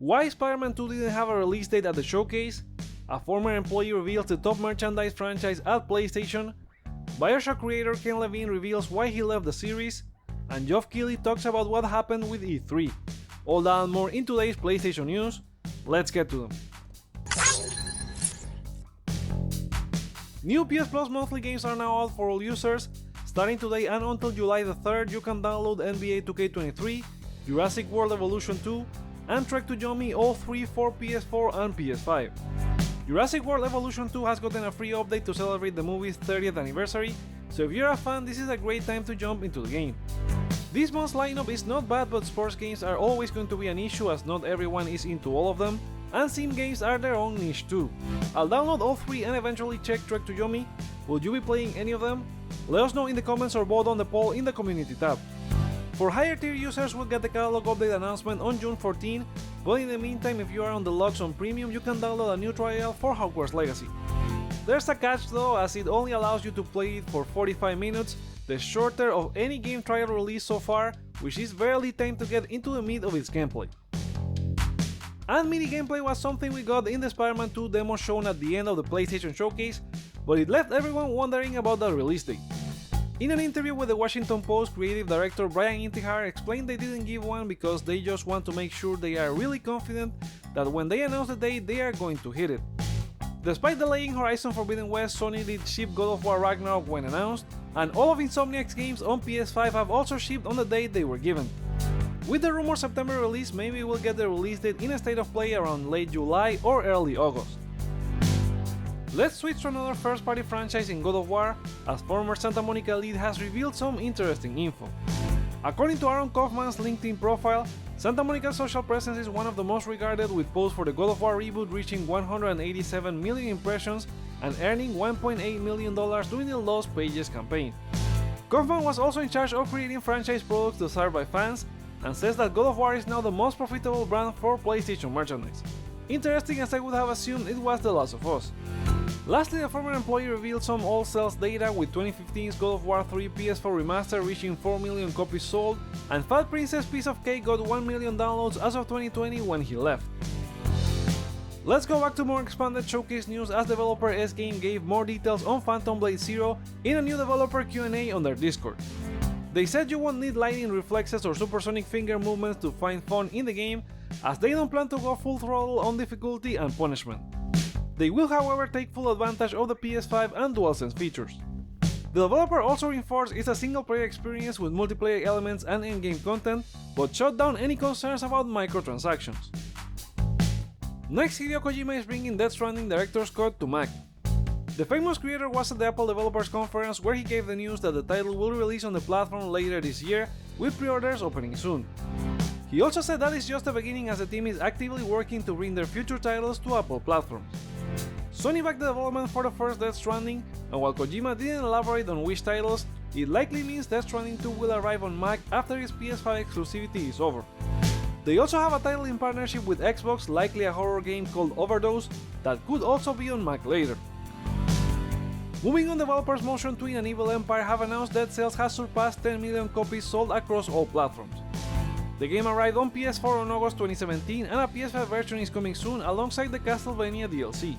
Why Spider-Man 2 didn't have a release date at the showcase, a former employee reveals the top merchandise franchise at PlayStation, Bioshock creator Ken Levine reveals why he left the series, and Geoff Keighley talks about what happened with E3. All that and more in today's PlayStation news. Let's get to them. New PS Plus monthly games are now out for all users. Starting today and until July the 3rd, you can download NBA 2K23, Jurassic World Evolution 2, and Trek to Yomi, all three for PS4 and PS5. Jurassic World Evolution 2 has gotten a free update to celebrate the movie's 30th anniversary, so if you're a fan, this is a great time to jump into the game. This month's lineup is not bad, but sports games are always going to be an issue as not everyone is into all of them, and sim games are their own niche too. I'll download all three and eventually check Trek to Yomi. Would you be playing any of them? Let us know in the comments or vote on the poll in the community tab. For higher tier users, we'll get the catalog update announcement on June 14, but in the meantime, if you are on Deluxe on Premium, you can download a new trial for Hogwarts Legacy. There's a catch though, as it only allows you to play it for 45 minutes, the shorter of any game trial released so far, which is barely time to get into the meat of its gameplay. And mini gameplay was something we got in the Spider-Man 2 demo shown at the end of the PlayStation showcase, but it left everyone wondering about the release date. In an interview with the Washington Post, creative director Brian Intihar explained they didn't give one because they just want to make sure they are really confident that when they announce the date, they are going to hit it. Despite delaying Horizon Forbidden West, Sony did ship God of War Ragnarok when announced, and all of Insomniac's games on PS5 have also shipped on the date they were given. With the rumored September release, maybe we'll get the release date in a state of play around late July or early August. Let's switch to another first-party franchise in God of War, as former Santa Monica lead has revealed some interesting info. According to Aaron Kaufman's LinkedIn profile, Santa Monica's social presence is one of the most regarded, with posts for the God of War reboot reaching 187 million impressions and earning $1.8 million during the Lost Pages campaign. Kaufman was also in charge of creating franchise products desired by fans, and says that God of War is now the most profitable brand for PlayStation merchandise. Interesting, as I would have assumed it was The Last of Us. Lastly, the former employee revealed some old sales data, with 2015's God of War 3 PS4 remaster reaching 4 million copies sold, and Fat Princess Piece of Cake got 1 million downloads as of 2020 when he left. Let's go back to more expanded showcase news, as developer S-Game gave more details on Phantom Blade Zero in a new developer Q&A on their Discord. They said you won't need lightning reflexes or supersonic finger movements to find fun in the game, as they don't plan to go full throttle on difficulty and punishment. They will, however, take full advantage of the PS5 and DualSense features. The developer also reinforced it's a single-player experience with multiplayer elements and in-game content, but shut down any concerns about microtransactions. Next, Hideo Kojima is bringing Death Stranding Director's Cut to Mac. The famous creator was at the Apple Developers Conference, where he gave the news that the title will release on the platform later this year, with pre-orders opening soon. He also said that is just the beginning, as the team is actively working to bring their future titles to Apple platforms. Sony backed the development for the first Death Stranding, and while Kojima didn't elaborate on which titles, it likely means Death Stranding 2 will arrive on Mac after its PS5 exclusivity is over. They also have a title in partnership with Xbox, likely a horror game called Overdose, that could also be on Mac later. Moving on, developers Motion Twin and Evil Empire have announced that sales has surpassed 10 million copies sold across all platforms. The game arrived on PS4 on August 2017, and a PS5 version is coming soon alongside the Castlevania DLC.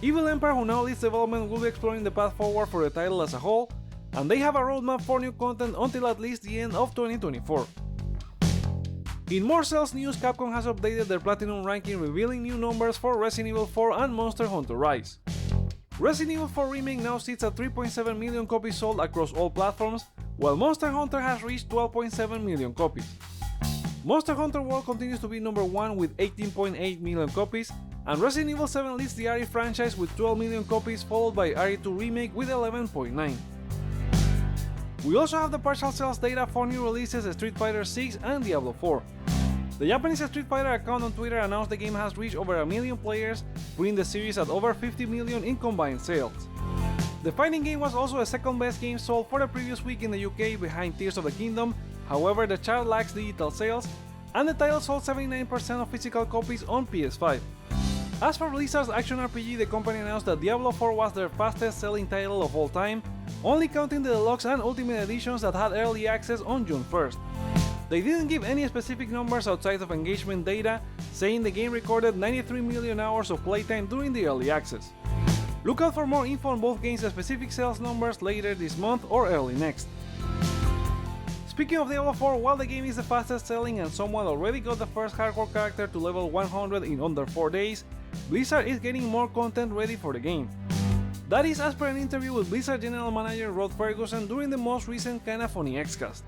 Evil Empire, who now leads development, will be exploring the path forward for the title as a whole, and they have a roadmap for new content until at least the end of 2024. In more sales news, Capcom has updated their Platinum ranking, revealing new numbers for Resident Evil 4 and Monster Hunter Rise. Resident Evil 4 Remake now sits at 3.7 million copies sold across all platforms, while Monster Hunter has reached 12.7 million copies. Monster Hunter World continues to be number 1 with 18.8 million copies, and Resident Evil 7 leads the RE franchise with 12 million copies, followed by RE2 Remake with 11.9. We also have the partial sales data for new releases Street Fighter 6 and Diablo 4. The Japanese Street Fighter account on Twitter announced the game has reached over 1 million players, putting the series at over 50 million in combined sales. The fighting game was also the second best game sold for the previous week in the UK, behind Tears of the Kingdom. However, the child lacks digital sales, and the title sold 79% of physical copies on PS5. As for Blizzard's action RPG, the company announced that Diablo 4 was their fastest selling title of all time, only counting the Deluxe and Ultimate editions that had early access on June 1st. They didn't give any specific numbers outside of engagement data, saying the game recorded 93 million hours of playtime during the early access. Look out for more info on both games' specific sales numbers later this month or early next. Speaking of Diablo 4, while the game is the fastest selling and someone already got the first hardcore character to level 100 in under 4 days, Blizzard is getting more content ready for the game. That is as per an interview with Blizzard General Manager Rod Ferguson during the most recent Kinda Funny Xcast.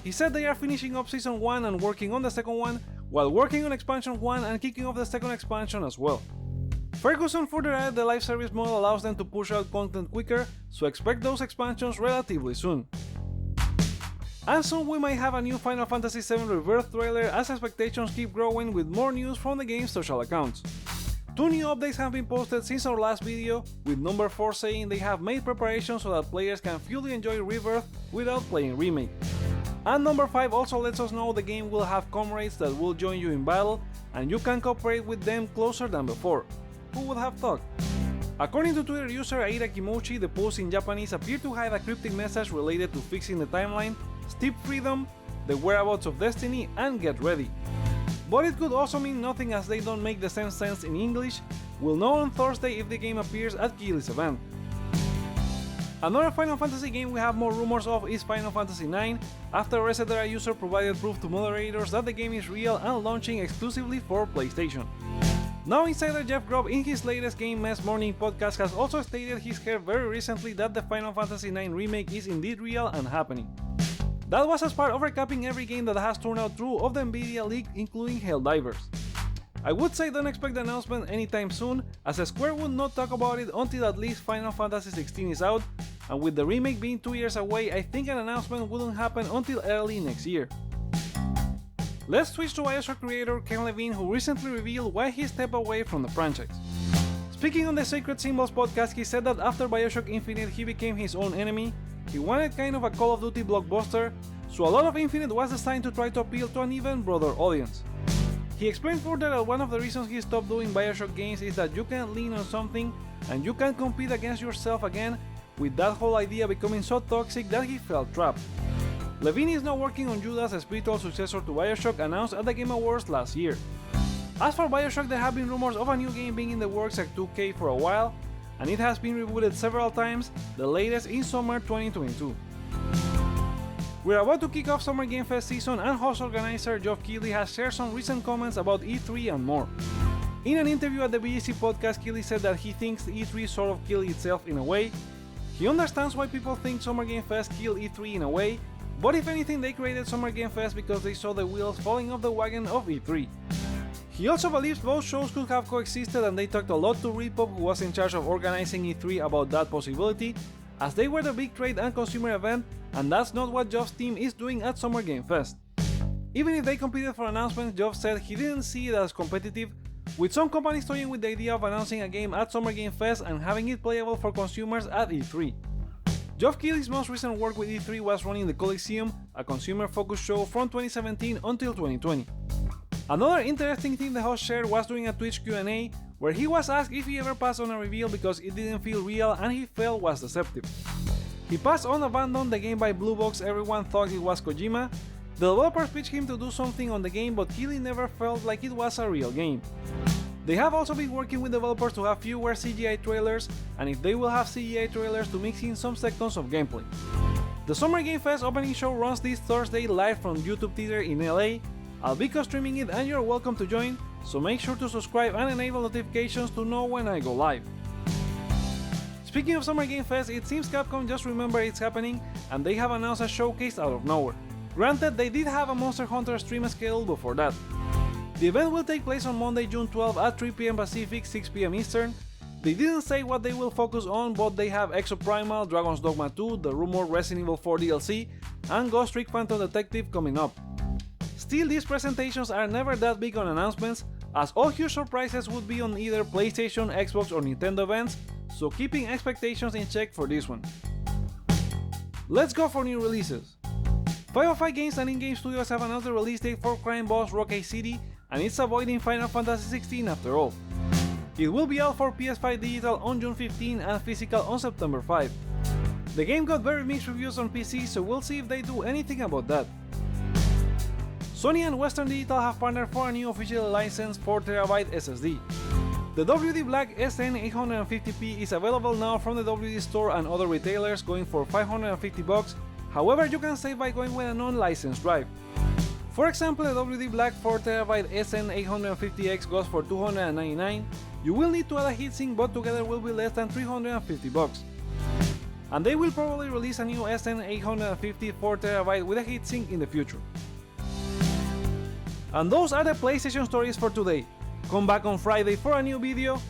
He said they are finishing up Season 1 and working on the second one, while working on Expansion 1 and kicking off the second expansion as well. Ferguson further added the live service model allows them to push out content quicker, so expect those expansions relatively soon. And soon we might have a new Final Fantasy VII Rebirth trailer as expectations keep growing with more news from the game's social accounts. 2 new updates have been posted since our last video, with number 4 saying they have made preparations so that players can fully enjoy Rebirth without playing Remake. And number 5 also lets us know the game will have comrades that will join you in battle, and you can cooperate with them closer than before. Who would have thought? According to Twitter user Aida Kimochi, the post in Japanese appeared to hide a cryptic message related to fixing the timeline, steep freedom, the whereabouts of Destiny, and get ready. But it could also mean nothing as they don't make the same sense in English. We'll know on Thursday if the game appears at Keighley's event. Another Final Fantasy game we have more rumors of is Final Fantasy IX, after a Resetera user provided proof to moderators that the game is real and launching exclusively for PlayStation. Now insider Geoff in his latest Game Mess Morning podcast has also stated he's heard very recently that the Final Fantasy IX remake is indeed real and happening. That was as part of recapping every game that has turned out true of the NVIDIA leak, including Helldivers. I would say don't expect the announcement anytime soon, as Square would not talk about it until at least Final Fantasy XVI is out, and with the remake being 2 years away, I think an announcement wouldn't happen until early next year. Let's switch to Bioshock creator Ken Levine, who recently revealed why he stepped away from the franchise. Speaking on the Sacred Symbols podcast, he said that after Bioshock Infinite he became his own enemy. He wanted kind of a Call of Duty blockbuster, so a lot of Infinite was designed to try to appeal to an even broader audience. He explained further that one of the reasons he stopped doing Bioshock games is that you can lean on something and you can compete against yourself again, with that whole idea becoming so toxic that he felt trapped. Levine is now working on Judas, a spiritual successor to Bioshock, announced at the Game Awards last year. As for Bioshock, there have been rumors of a new game being in the works at 2K for a while, and it has been rebooted several times, the latest in summer 2022. We're about to kick off Summer Game Fest season, and host organizer Geoff Keighley has shared some recent comments about E3 and more. In an interview at the BGC podcast, Keighley said that he thinks E3 sort of killed itself in a way. He understands why people think Summer Game Fest killed E3 in a way, but if anything they created Summer Game Fest because they saw the wheels falling off the wagon of E3. He also believes both shows could have coexisted, and they talked a lot to Repop, who was in charge of organizing E3, about that possibility, as they were the big trade and consumer event, and that's not what Geoff's team is doing at Summer Game Fest. Even if they competed for announcements, Geoff said he didn't see it as competitive, with some companies toying with the idea of announcing a game at Summer Game Fest and having it playable for consumers at E3. Geoff Keighley's most recent work with E3 was running the Coliseum, a consumer-focused show from 2017 until 2020. Another interesting thing the host shared was during a Twitch Q&A, where he was asked if he ever passed on a reveal because it didn't feel real and he felt was deceptive. He passed on Abandon, the game by Blue Box everyone thought it was Kojima. The developers pitched him to do something on the game, but Keighley never felt like it was a real game. They have also been working with developers to have fewer CGI trailers, and if they will have CGI trailers to mix in some seconds of gameplay. The Summer Game Fest opening show runs this Thursday live from YouTube Theater in LA. I'll be co-streaming it and you're welcome to join, so make sure to subscribe and enable notifications to know when I go live. Speaking of Summer Game Fest, it seems Capcom just remembered it's happening and they have announced a showcase out of nowhere. Granted, they did have a Monster Hunter stream scheduled before that. The event will take place on Monday, June 12 at 3 PM Pacific, 6 PM Eastern. They didn't say what they will focus on, but they have Exoprimal, Dragon's Dogma 2, the rumored Resident Evil 4 DLC, and Ghost Trick Phantom Detective coming up. Still, these presentations are never that big on announcements, as all huge surprises would be on either PlayStation, Xbox or Nintendo events, so keeping expectations in check for this one. Let's go for new releases. 505 Games and In-Game Studios have announced the release date for crime boss Rockay City, and it's avoiding Final Fantasy XVI after all. It will be out for PS5 digital on June 15 and physical on September 5. The game got very mixed reviews on PC, so we'll see if they do anything about that. Sony and Western Digital have partnered for a new official licensed 4TB SSD. The WD Black SN850p is available now from the WD store and other retailers, going for $550. However, you can save by going with a non-licensed drive. For example, the WD Black 4TB SN850X goes for $299. You will need to add a heatsink, but together will be less than $350. And they will probably release a new SN850 4TB with a heatsink in the future. And those are the PlayStation stories for today. Come back on Friday for a new video,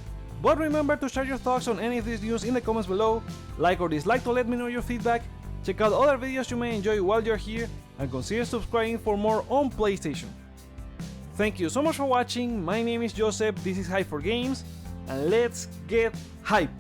but remember to share your thoughts on any of this news in the comments below, like or dislike to let me know your feedback, check out other videos you may enjoy while you're here, and consider subscribing for more on PlayStation. Thank you so much for watching, my name is Joseph, this is Hype for Games, and let's get hype!